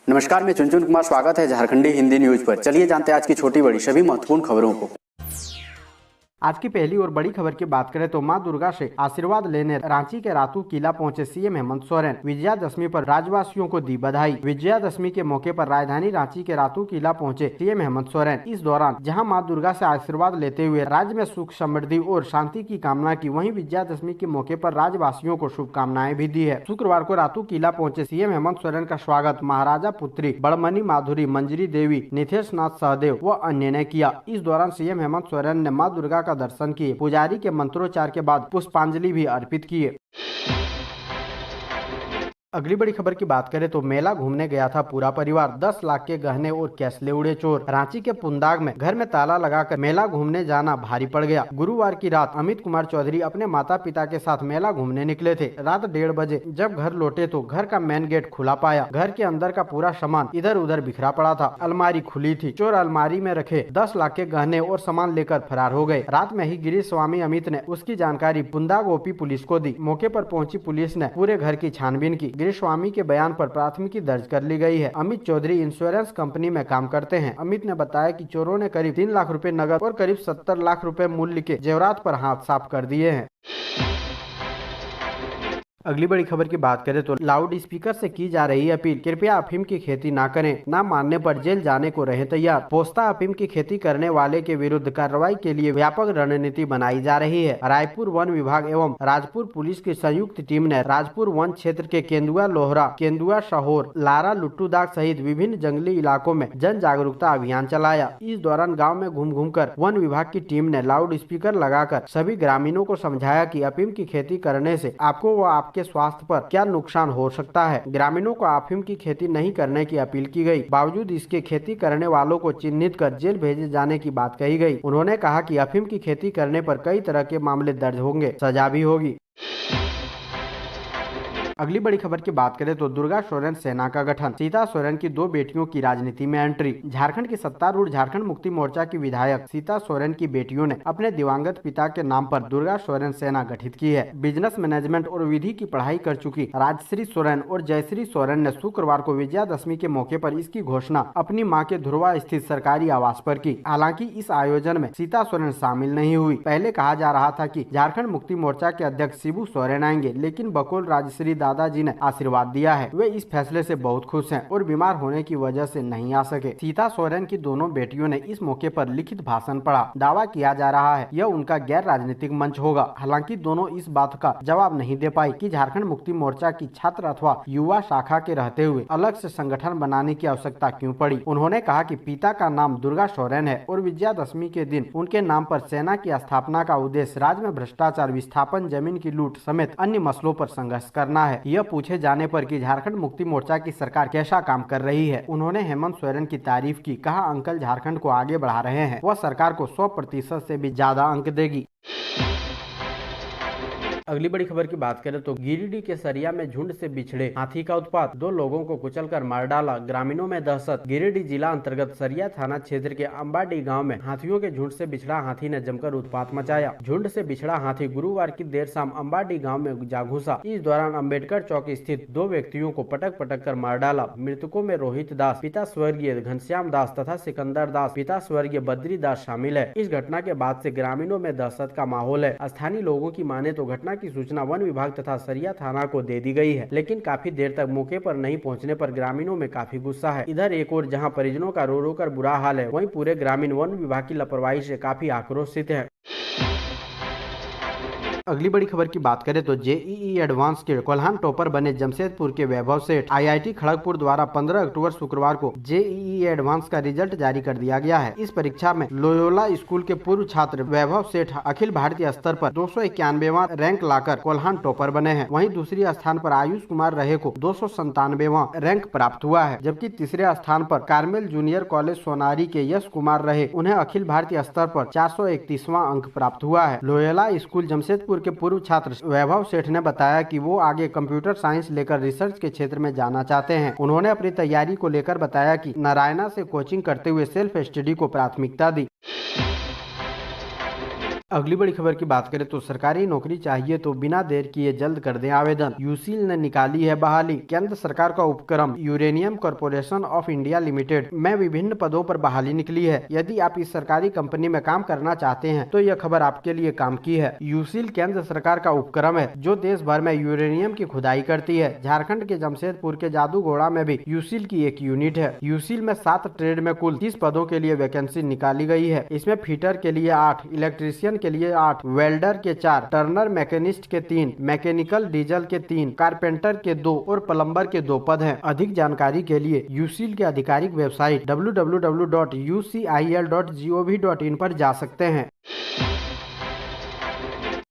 नमस्कार, मैं चुनचुन कुमार। स्वागत है झारखंडी हिंदी न्यूज पर। चलिए जानते हैं आज की छोटी बड़ी सभी महत्वपूर्ण खबरों को। आज की पहली और बड़ी खबर की बात करें तो मां दुर्गा से आशीर्वाद लेने रांची के रातू किला पहुंचे सीएम हेमंत सोरेन। विजयादशमी पर राज्यवासियों को दी बधाई। विजयादशमी के मौके पर राजधानी रांची के रातू किला पहुंचे सीएम हेमंत सोरेन। इस दौरान जहां मां दुर्गा से आशीर्वाद लेते हुए राज्य में सुख समृद्धि और शांति की कामना की, वहीं विजयादशमी के मौके पर राज्यवासियों को शुभकामनाएं भी दी है। शुक्रवार को रातू किला पहुंचे सीएम हेमंत सोरेन का स्वागत महाराजा पुत्री बड़मनी माधुरी, मंजरी देवी, नितेश नाथ सहदेव व अन्य ने किया। इस दौरान सीएम हेमंत सोरेन ने मां दुर्गा का दर्शन किए। पुजारी के मंत्रोच्चार के बाद पुष्पांजलि भी अर्पित किए। अगली बड़ी खबर की बात करें तो मेला घूमने गया था पूरा परिवार, 10 लाख के गहने और कैश ले उड़े चोर। रांची के पुंदाग में घर में ताला लगाकर मेला घूमने जाना भारी पड़ गया। गुरुवार की रात अमित कुमार चौधरी अपने माता पिता के साथ मेला घूमने निकले थे। रात 1:30 बजे जब घर लौटे तो घर का मेन गेट खुला पाया। घर के अंदर का पूरा सामान इधर उधर बिखरा पड़ा था। अलमारी खुली थी। चोर अलमारी में रखे 10 लाख के गहने और सामान लेकर फरार हो गए। रात में ही गिरीश स्वामी अमित ने उसकी जानकारी पुंदाग ओपी पुलिस को दी। मौके पर पहुंची पुलिस ने पूरे घर की छानबीन की। गिरीश स्वामी के बयान पर प्राथमिकी दर्ज कर ली गई है। अमित चौधरी इंश्योरेंस कंपनी में काम करते हैं। अमित ने बताया कि चोरों ने करीब 3 लाख रुपए नगद और करीब 70 लाख रुपए मूल्य के जेवरात पर हाथ साफ कर दिए हैं। अगली बड़ी खबर की बात करें तो लाउड स्पीकर से की जा रही अपील, कृपया अफीम की खेती ना करें, ना मानने पर जेल जाने को रहे तैयार। पोस्ता अफीम की खेती करने वाले के विरुद्ध कार्रवाई के लिए व्यापक रणनीति बनाई जा रही है। रायपुर वन विभाग एवं राजपुर पुलिस की संयुक्त टीम ने राजपुर वन क्षेत्र के केंदुआ लोहरा, केंदुआ शहोर, लारा लुट्टूदाग सहित विभिन्न जंगली इलाकों में जन जागरूकता अभियान चलाया। इस दौरान गाँव में घूम घूम कर वन विभाग की टीम ने लाउड स्पीकर लगाकर सभी ग्रामीणों को समझाया कि अफीम की खेती करने से आपको व आपके स्वास्थ्य पर क्या नुकसान हो सकता है। ग्रामीणों को अफीम की खेती नहीं करने की अपील की गई। बावजूद इसके खेती करने वालों को चिन्हित कर जेल भेजे जाने की बात कही गई। उन्होंने कहा कि अफीम की खेती करने पर कई तरह के मामले दर्ज होंगे, सजा भी होगी। अगली बड़ी खबर की बात करें तो दुर्गा सोरेन सेना का गठन, सीता सोरेन की 2 बेटियों की राजनीति में एंट्री। झारखंड की सत्तारूढ़ झारखंड मुक्ति मोर्चा की विधायक सीता सोरेन की बेटियों ने अपने दिवंगत पिता के नाम पर दुर्गा सोरेन सेना गठित की है। बिजनेस मैनेजमेंट और विधि की पढ़ाई कर चुकी राजश्री सोरेन और जयश्री सोरेन ने शुक्रवार को विजयादशमी के मौके पर इसकी घोषणा अपनी मां के धुरवा स्थित सरकारी आवास पर की। हालांकि इस आयोजन में सीता सोरेन शामिल नहीं हुई। पहले कहा जा रहा था कि झारखंड मुक्ति मोर्चा के अध्यक्ष शिबू सोरेन आएंगे, लेकिन बकौल राजश्री दादाजी ने आशीर्वाद दिया है। वे इस फैसले से बहुत खुश हैं और बीमार होने की वजह से नहीं आ सके। सीता सोरेन की दोनों बेटियों ने इस मौके पर लिखित भाषण पढ़ा। दावा किया जा रहा है यह उनका गैर राजनीतिक मंच होगा। हालांकि दोनों इस बात का जवाब नहीं दे पाई कि झारखंड मुक्ति मोर्चा की छात्र अथवा युवा शाखा के रहते हुए अलग से संगठन बनाने की आवश्यकता क्यों पड़ी। उन्होंने कहा कि पिता का नाम दुर्गा सोरेन है और विजयादशमी के दिन उनके नाम पर सेना की स्थापना का उद्देश्य राज्य में भ्रष्टाचार, विस्थापन, जमीन की लूट समेत अन्य मसलों पर संघर्ष करना है। यह पूछे जाने पर कि झारखंड मुक्ति मोर्चा की सरकार कैसा काम कर रही है, उन्होंने हेमंत सोरेन की तारीफ की। कहा, अंकल झारखंड को आगे बढ़ा रहे हैं, वह सरकार को 100% से भी ज्यादा अंक देगी। अगली बड़ी खबर की बात करें तो गिरिडीह के सरिया में झुंड से बिछड़े हाथी का उत्पात, 2 लोगों को कुचलकर मार डाला, ग्रामीणों में दहशत। गिरिडीह जिला अंतर्गत सरिया थाना क्षेत्र के अंबाडी गांव में हाथियों के झुंड से बिछड़ा हाथी ने जमकर उत्पात मचाया। झुंड से बिछड़ा हाथी गुरुवार की देर शाम अंबाडी गाँव में जा घुसा। इस दौरान अम्बेडकर चौक स्थित 2 व्यक्तियों को पटक पटक कर मार डाला। मृतकों में रोहित दास पिता स्वर्गीय घनश्याम दास तथा सिकंदर दास पिता स्वर्गीय बद्री दास शामिल है। इस घटना के बाद से ग्रामीणों में दहशत का माहौल है। स्थानीय लोगों की माने तो घटना की सूचना वन विभाग तथा सरिया थाना को दे दी गई है, लेकिन काफी देर तक मौके पर नहीं पहुंचने पर ग्रामीणों में काफी गुस्सा है। इधर एक और जहां परिजनों का रो रो कर बुरा हाल है, वहीं पूरे ग्रामीण वन विभाग की लापरवाही से काफी आक्रोशित हैं। अगली बड़ी खबर की बात करें तो जेईई एडवांस के कोल्हान टॉपर बने जमशेदपुर के वैभव सेठ। आईआईटी खड़गपुर द्वारा 15 अक्टूबर शुक्रवार को जेईई एडवांस का रिजल्ट जारी कर दिया गया है। इस परीक्षा में लोयोला स्कूल के पूर्व छात्र वैभव सेठ अखिल भारतीय स्तर पर 291वां रैंक लाकर कोल्हान टॉपर बने हैं। वहीं दूसरी स्थान पर आयुष कुमार रहे को 297वां रैंक प्राप्त हुआ है, जबकि तीसरे स्थान पर कार्मेल जूनियर कॉलेज सोनारी के यश कुमार रहे, उन्हें अखिल भारतीय स्तर पर 431वां अंक प्राप्त हुआ है। लोयोला स्कूल जमशेदपुर के पूर्व छात्र वैभव सेठ ने बताया कि वो आगे कंप्यूटर साइंस लेकर रिसर्च के क्षेत्र में जाना चाहते हैं। उन्होंने अपनी तैयारी को लेकर बताया कि नारायणा से कोचिंग करते हुए सेल्फ स्टडी को प्राथमिकता दी। अगली बड़ी खबर की बात करें तो सरकारी नौकरी चाहिए तो बिना देर किए जल्द कर दें आवेदन। यूसीएल ने निकाली है बहाली। केंद्र सरकार का उपक्रम uranium corporation of India limited में विभिन्न पदों पर बहाली निकली है। यदि आप इस सरकारी कंपनी में काम करना चाहते हैं तो यह खबर आपके लिए काम की है। यूसीएल केंद्र सरकार का उपक्रम है जो देश भर में यूरेनियम की खुदाई करती है। झारखंड के जमशेदपुर के जादूगोड़ा में भी यूसीएल की एक यूनिट है। यूसीएल में 7 ट्रेड में कुल 30 पदों के लिए वैकेंसी निकाली गई है। इसमें फीटर के लिए 8, इलेक्ट्रीशियन के लिए 8, वेल्डर के 4, टर्नर मैकेनिस्ट के 3, मैकेनिकल डीजल के 3, कारपेंटर के 2 और प्लम्बर के 2 पद हैं। अधिक जानकारी के लिए यूसीएल के आधिकारिक वेबसाइट www.ucil.gov.in पर जा सकते हैं।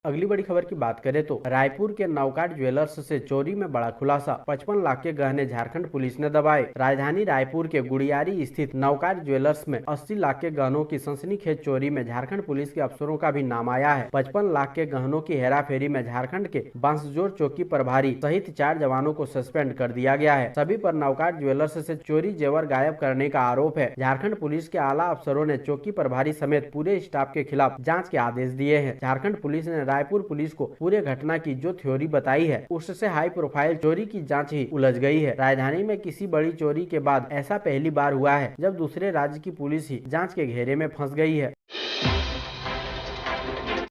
अगली बड़ी खबर की बात करें तो रायपुर के नवकाट ज्वेलर्स से चोरी में बड़ा खुलासा। 55 लाख के गहने झारखंड पुलिस ने दबाए। राजधानी रायपुर के गुड़ियारी स्थित नवकाट ज्वेलर्स में 80 लाख के गहनों की सनसनीखेज चोरी में झारखंड पुलिस के अफसरों का भी नाम आया है। 55 लाख के गहनों की हेराफेरी में झारखंड के बांसजोर चौकी प्रभारी सहित 4 जवानों को सस्पेंड कर दिया गया है। सभी पर नवकाट ज्वेलर्स से चोरी जेवर गायब करने का आरोप है। झारखंड पुलिस के आला अफसरों ने चौकी प्रभारी समेत पूरे स्टाफ के खिलाफ जाँच के आदेश दिए हैं। झारखंड पुलिस ने रायपुर पुलिस को पूरे घटना की जो थ्योरी बताई है उससे हाई प्रोफाइल चोरी की जांच ही उलझ गई है। राजधानी में किसी बड़ी चोरी के बाद ऐसा पहली बार हुआ है जब दूसरे राज्य की पुलिस ही जांच के घेरे में फंस गई है।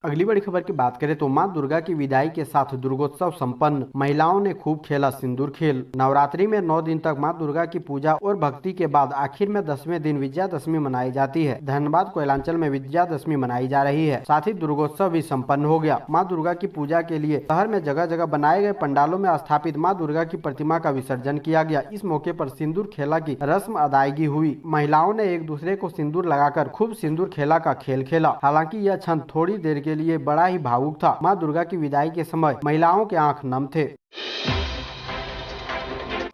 अगली बड़ी खबर की बात करें तो मां दुर्गा की विदाई के साथ दुर्गोत्सव संपन्न। महिलाओं ने खूब खेला सिंदूर खेल। नवरात्रि में 9 दिन तक मां दुर्गा की पूजा और भक्ति के बाद आखिर में 10वें दिन विजयादशमी मनाई जाती है। धनबाद कोयलांचल में विजयादशमी मनाई जा रही है। साथ ही दुर्गोत्सव भी संपन्न हो गया। मां दुर्गा की पूजा के लिए शहर में जगह जगह बनाए गए पंडालों में स्थापित मां दुर्गा की प्रतिमा का विसर्जन किया गया। इस मौके पर सिंदूर खेला की रस्म अदायगी हुई। महिलाओं ने एक दूसरे को सिंदूर लगाकर खूब सिंदूर खेला का खेल खेला। हालांकि यह क्षण थोड़ी देर के लिए बड़ा ही भावुक था। मां दुर्गा की विदाई के समय महिलाओं के आंख नम थे।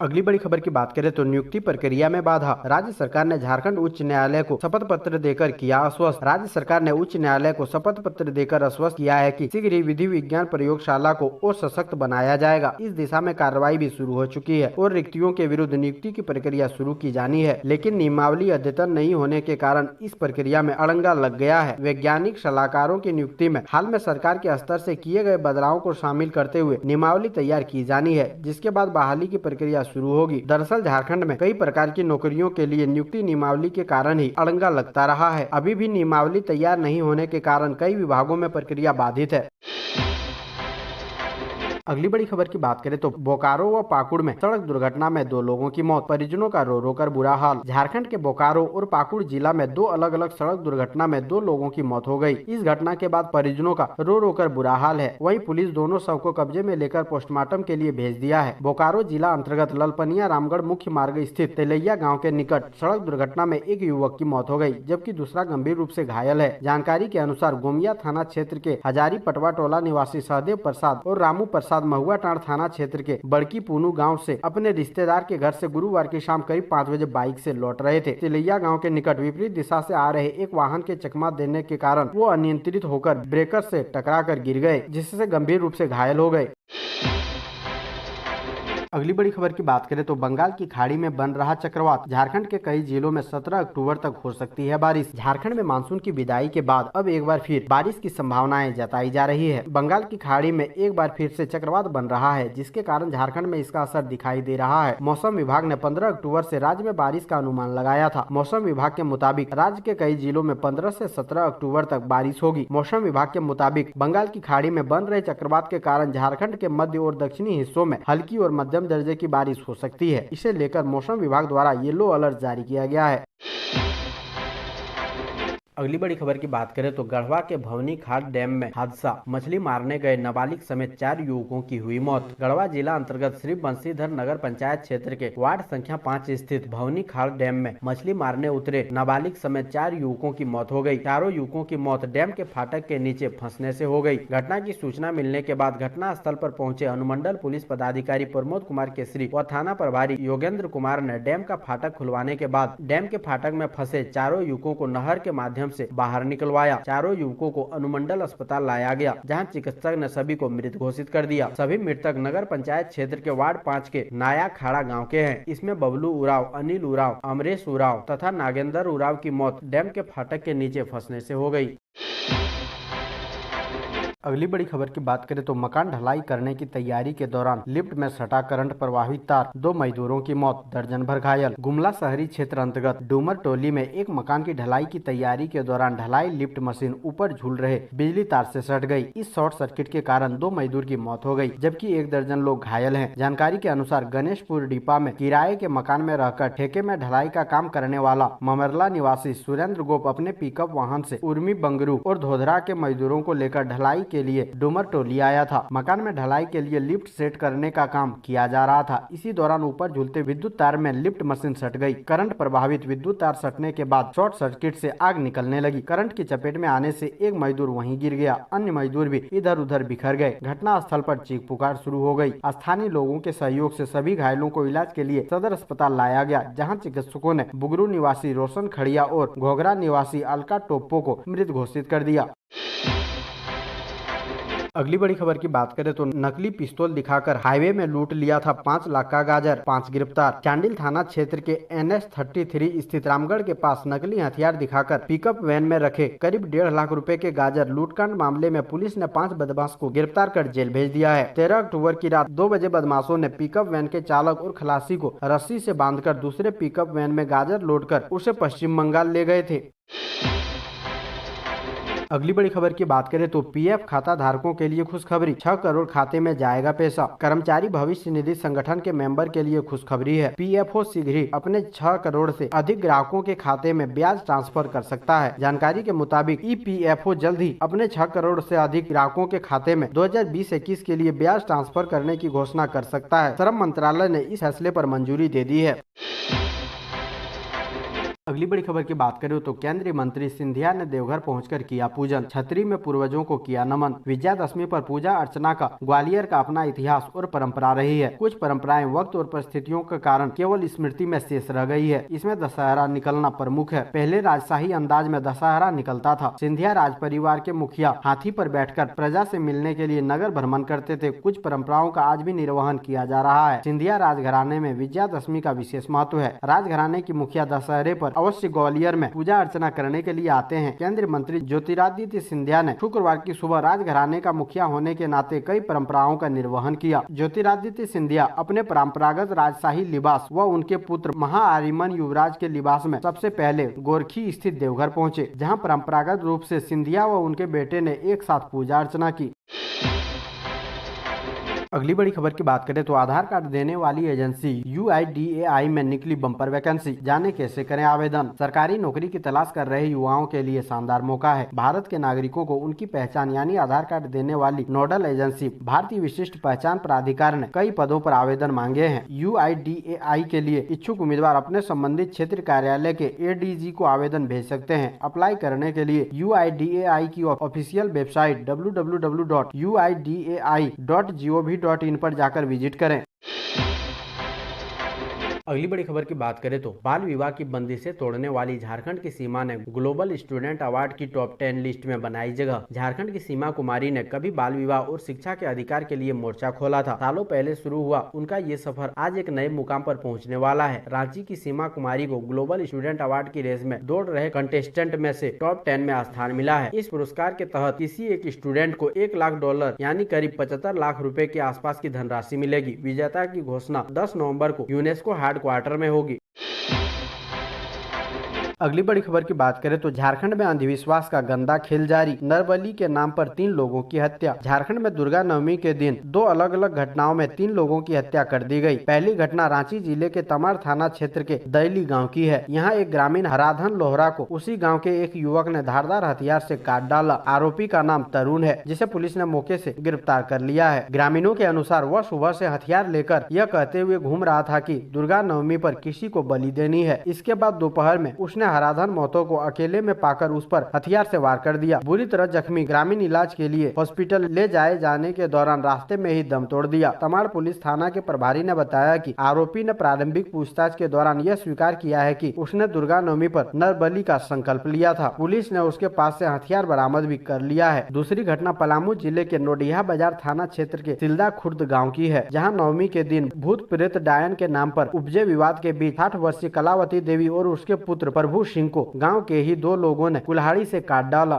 अगली बड़ी खबर की बात करें तो नियुक्ति प्रक्रिया में बाधा। राज्य सरकार ने झारखंड उच्च न्यायालय को शपथ पत्र देकर किया आश्वस्त। राज्य सरकार ने उच्च न्यायालय को शपथ पत्र देकर आश्वस्त किया है कि शीघ्र ही विधि विज्ञान प्रयोगशाला को और सशक्त बनाया जाएगा। इस दिशा में कार्रवाई भी शुरू हो चुकी है और रिक्तियों के विरुद्ध नियुक्ति की प्रक्रिया शुरू की जानी है। लेकिन नियमावली अद्यतन नहीं होने के कारण इस प्रक्रिया में अड़ंगा लग गया है। वैज्ञानिक सलाहकारों की नियुक्ति में हाल में सरकार के स्तर से किए गए बदलावों को शामिल करते हुए नियमावली तैयार की जानी है, जिसके बाद बहाली की प्रक्रिया शुरू होगी। दरअसल झारखंड में कई प्रकार की नौकरियों के लिए नियुक्ति नियमावली के कारण ही अड़ंगा लगता रहा है। अभी भी नियमावली तैयार नहीं होने के कारण कई विभागों में प्रक्रिया बाधित है। अगली बड़ी खबर की बात करें तो बोकारो व पाकुड़ में सड़क दुर्घटना में 2 लोगों की मौत। परिजनों का रो रो कर बुरा हाल। झारखंड के बोकारो और पाकुड़ जिला में 2 अलग अलग सड़क दुर्घटना में 2 लोगों की मौत हो गई। इस घटना के बाद परिजनों का रो रो कर बुरा हाल है। वहीं पुलिस दोनों शव को कब्जे में लेकर पोस्टमार्टम के लिए भेज दिया है। बोकारो जिला अंतर्गत ललपनिया रामगढ़ मुख्य मार्ग स्थित तेलैया गाँव के निकट सड़क दुर्घटना में एक युवक की मौत हो गयी, जबकि दूसरा गंभीर रूप से घायल है। जानकारी के अनुसार गोमिया थाना क्षेत्र के हजारी पटवा टोला निवासी सहदेव प्रसाद और रामू प्रसाद महुआ टांड़ थाना क्षेत्र के बड़की पूनू गांव से अपने रिश्तेदार के घर से गुरुवार की शाम करीब 5 बजे बाइक से लौट रहे थे। तिलैया गांव के निकट विपरीत दिशा से आ रहे एक वाहन के चकमा देने के कारण वो अनियंत्रित होकर ब्रेकर से टकराकर गिर गए, जिससे गंभीर रूप से घायल हो गए। अगली बड़ी खबर की बात करें तो बंगाल की खाड़ी में बन रहा चक्रवात। झारखंड के कई जिलों में 17 अक्टूबर तक हो सकती है बारिश। झारखंड में मानसून की विदाई के बाद अब एक बार फिर बारिश की संभावनाएं जताई जा रही है। बंगाल की खाड़ी में एक बार फिर से चक्रवात बन रहा है, जिसके कारण झारखंड में इसका असर दिखाई दे रहा है। मौसम विभाग ने 15 अक्टूबर से राज्य में बारिश का अनुमान लगाया था। मौसम विभाग के मुताबिक राज्य के कई जिलों में 15 से 17 अक्टूबर तक बारिश होगी। मौसम विभाग के मुताबिक बंगाल की खाड़ी में बन रहे चक्रवात के कारण झारखंड के मध्य और दक्षिणी हिस्सों में हल्की और मध्यम दर्जे की बारिश हो सकती है। इसे लेकर मौसम विभाग द्वारा येलो अलर्ट जारी किया गया है। अगली बड़ी खबर की बात करें तो गढ़वा के भवनी खाड़ डैम में हादसा। मछली मारने गए नाबालिग समेत 4 युवकों की हुई मौत। गढ़वा जिला अंतर्गत श्री बंशीधर नगर पंचायत क्षेत्र के वार्ड संख्या 5 स्थित भवनी खाड़ डैम में मछली मारने उतरे नाबालिग समेत 4 युवकों की मौत हो गई। चारों युवकों की मौत डैम के फाटक के नीचे फंसने से हो गई। घटना की सूचना मिलने के बाद घटना स्थल पर पहुंचे अनुमंडल पुलिस पदाधिकारी प्रमोद कुमार केसरी व थाना प्रभारी योगेंद्र कुमार ने डैम का फाटक खुलवाने के बाद डैम के फाटक में फंसे चारों युवकों को नहर के माध्यम से बाहर निकलवाया। चारों युवकों को अनुमंडल अस्पताल लाया गया, जहां चिकित्सक ने सभी को मृत घोषित कर दिया। सभी मृतक नगर पंचायत क्षेत्र के वार्ड 5 के नाया खाड़ा गांव के हैं। इसमें बबलू उराव, अनिल उराव, अमरेश उराव तथा नागेंद्र उराव की मौत डैम के फाटक के नीचे फंसने से हो गई। अगली बड़ी खबर की बात करें तो मकान ढलाई करने की तैयारी के दौरान लिफ्ट में सटा करंट प्रभावित तार, 2 मजदूरों की मौत, दर्जन भर घायल। गुमला शहरी क्षेत्र अंतर्गत डूमर टोली में एक मकान की ढलाई की तैयारी के दौरान ढलाई लिफ्ट मशीन ऊपर झूल रहे बिजली तार से सट गई। इस शॉर्ट सर्किट के कारण 2 मजदूर की मौत हो गई, जबकि 1 दर्जन लोग घायल हैं। जानकारी के अनुसार गणेशपुर डिपा में किराए के मकान में रहकर ठेके में ढलाई का काम करने वाला ममरला निवासी सुरेंद्र गोप अपने पिकअप वाहन से उर्मी बंगरू और धोधरा के मजदूरों को लेकर ढलाई के लिए डूमर टोली आया था। मकान में ढलाई के लिए लिफ्ट सेट करने का काम किया जा रहा था। इसी दौरान ऊपर झूलते विद्युत तार में लिफ्ट मशीन सट गई। करंट प्रभावित विद्युत तार सटने के बाद शॉर्ट सर्किट से आग निकलने लगी। करंट की चपेट में आने से एक मजदूर वहीं गिर गया, अन्य मजदूर भी इधर उधर बिखर गए। घटना स्थल पर चीख पुकार शुरू हो गई। स्थानीय लोगों के सहयोग से सभी घायलों को इलाज के लिए सदर अस्पताल लाया गया, जहां चिकित्सकों ने बुगरू निवासी रोशन खड़िया और घोघरा निवासी अलका टोप्पो को मृत घोषित कर दिया। अगली बड़ी खबर की बात करें तो नकली पिस्तौल दिखाकर हाईवे में लूट लिया था 5 लाख का गाजर, 5 गिरफ्तार। चांडिल थाना क्षेत्र के NH 33 स्थित रामगढ़ के पास नकली हथियार दिखाकर पिकअप वैन में रखे करीब 1.5 लाख रुपए के गाजर लूटकांड मामले में पुलिस ने 5 बदमाश को गिरफ्तार कर जेल भेज दिया है। 13 अक्टूबर की रात 2 बजे बदमाशों ने पिकअप वैन के चालक और खलासी को रस्सी से बांधकर दूसरे पिकअप वैन में गाजर लोड कर उसे पश्चिम बंगाल ले गए थे। अगली बड़ी खबर की बात करें तो PF खाता धारकों के लिए खुशखबरी, 6 करोड़ खाते में जाएगा पैसा। कर्मचारी भविष्य निधि संगठन के मेंबर के लिए खुशखबरी है। PFO शीघ्र ही अपने 6 करोड़ से अधिक ग्राहकों के खाते में ब्याज ट्रांसफर कर सकता है। जानकारी के मुताबिक EPFO जल्द ही अपने 6 करोड़ से अधिक ग्राहकों के खाते में 2020-21 के लिए ब्याज ट्रांसफर करने की घोषणा कर सकता है। श्रम मंत्रालय ने इस फैसले पर मंजूरी दे दी है। अगली बड़ी खबर की बात करें तो केंद्रीय मंत्री सिंधिया ने देवघर पहुंचकर किया पूजन, छतरी में पूर्वजों को किया नमन। विजयादशमी पर पूजा अर्चना का ग्वालियर का अपना इतिहास और परंपरा रही है। कुछ परंपराएं वक्त और परिस्थितियों के कारण केवल स्मृति में शेष रह गई है। इसमें दशहरा निकलना प्रमुख है। पहले राजशाही अंदाज में दशहरा निकलता था। सिंधिया राज परिवार के मुखिया हाथी पर बैठकर प्रजा से मिलने के लिए नगर भ्रमण करते थे। कुछ परंपराओं का आज भी निर्वहन किया जा रहा है। सिंधिया राजघराने में विजयादशमी का विशेष महत्व है। राजघराने की मुखिया दशहरे पर अवश्य ग्वालियर में पूजा अर्चना करने के लिए आते हैं। केंद्रीय मंत्री ज्योतिरादित्य सिंधिया ने शुक्रवार की सुबह राजघराने का मुखिया होने के नाते कई परंपराओं का निर्वहन किया। ज्योतिरादित्य सिंधिया अपने परंपरागत राजशाही लिबास व उनके पुत्र महाआर्यमन युवराज के लिबास में सबसे पहले गोरखी स्थित देवघर पहुँचे, जहाँ परंपरागत रूप से सिंधिया व उनके बेटे ने एक साथ पूजा अर्चना की। अगली बड़ी खबर की बात करें तो आधार कार्ड देने वाली एजेंसी UIDAI में निकली बम्पर वैकेंसी, जाने कैसे करें आवेदन। सरकारी नौकरी की तलाश कर रहे युवाओं के लिए शानदार मौका है। भारत के नागरिकों को उनकी पहचान यानी आधार कार्ड देने वाली नोडल एजेंसी भारतीय विशिष्ट पहचान प्राधिकार ने कई पदों पर आवेदन मांगे हैं। UIDAI के लिए इच्छुक उम्मीदवार अपने संबंधित क्षेत्र कार्यालय के ADG को आवेदन भेज सकते हैं। अप्लाई करने के लिए UIDAI की ऑफिशियल वेबसाइट www.uidai.gov.in पर जाकर विजिट करें। अगली बड़ी खबर की बात करें तो बाल विवाह की बंदिशें तोड़ने वाली झारखंड की सीमा ने ग्लोबल स्टूडेंट अवार्ड की टॉप 10 लिस्ट में बनाई जगह। झारखंड की सीमा कुमारी ने कभी बाल विवाह और शिक्षा के अधिकार के लिए मोर्चा खोला था। सालों पहले शुरू हुआ उनका ये सफर आज एक नए मुकाम पर पहुंचने वाला है। रांची की सीमा कुमारी को ग्लोबल स्टूडेंट अवार्ड की रेस में दौड़ रहे कंटेस्टेंट में से टॉप 10 में स्थान मिला है। इस पुरस्कार के तहत किसी एक स्टूडेंट को $1 लाख यानी करीब 75 लाख रुपए के आसपास की धनराशि मिलेगी। विजेता की घोषणा 10 नवंबर को यूनेस्को हेडक्वार्टर में होगी। अगली बड़ी खबर की बात करें तो झारखंड में अंधविश्वास का गंदा खेल जारी, नरबली के नाम पर 3 लोगों की हत्या। झारखंड में दुर्गा नवमी के दिन 2 अलग अलग घटनाओं में 3 लोगों की हत्या कर दी गई। पहली घटना रांची जिले के तमाड़ थाना क्षेत्र के दैली गांव की है। यहां एक ग्रामीण हराधन लोहरा को उसी गांव के एक युवक ने धारदार हथियार से काट डाला। आरोपी का नाम तरुण है, जिसे पुलिस ने मौके से गिरफ्तार कर लिया है। ग्रामीणों के अनुसार वह सुबह से हथियार लेकर यह कहते हुए घूम रहा था कि दुर्गा नवमी पर किसी को बलि देनी है। इसके बाद दोपहर में उसने हराधन महतो को अकेले में पाकर उस पर हथियार से वार कर दिया। बुरी तरह जख्मी ग्रामीण इलाज के लिए हॉस्पिटल ले जाने के दौरान रास्ते में ही दम तोड़ दिया। तमाड़ पुलिस थाना के प्रभारी ने बताया कि आरोपी ने प्रारंभिक पूछताछ के दौरान यह स्वीकार किया है कि उसने दुर्गा नवमी पर नरबली का संकल्प लिया था। पुलिस ने उसके पास से हथियार बरामद भी कर लिया है। दूसरी घटना पलामू जिले के नोडिया बाजार थाना क्षेत्र के सिल्दा खुर्द गाँव की है, जहाँ नवमी के दिन भूत प्रेत डायन के नाम पर उपजे विवाद के बीच 60 वर्षीय कलावती देवी और उसके पुत्र प्रभु सिंह को गांव के ही 2 लोगों ने कुल्हाड़ी से काट डाला।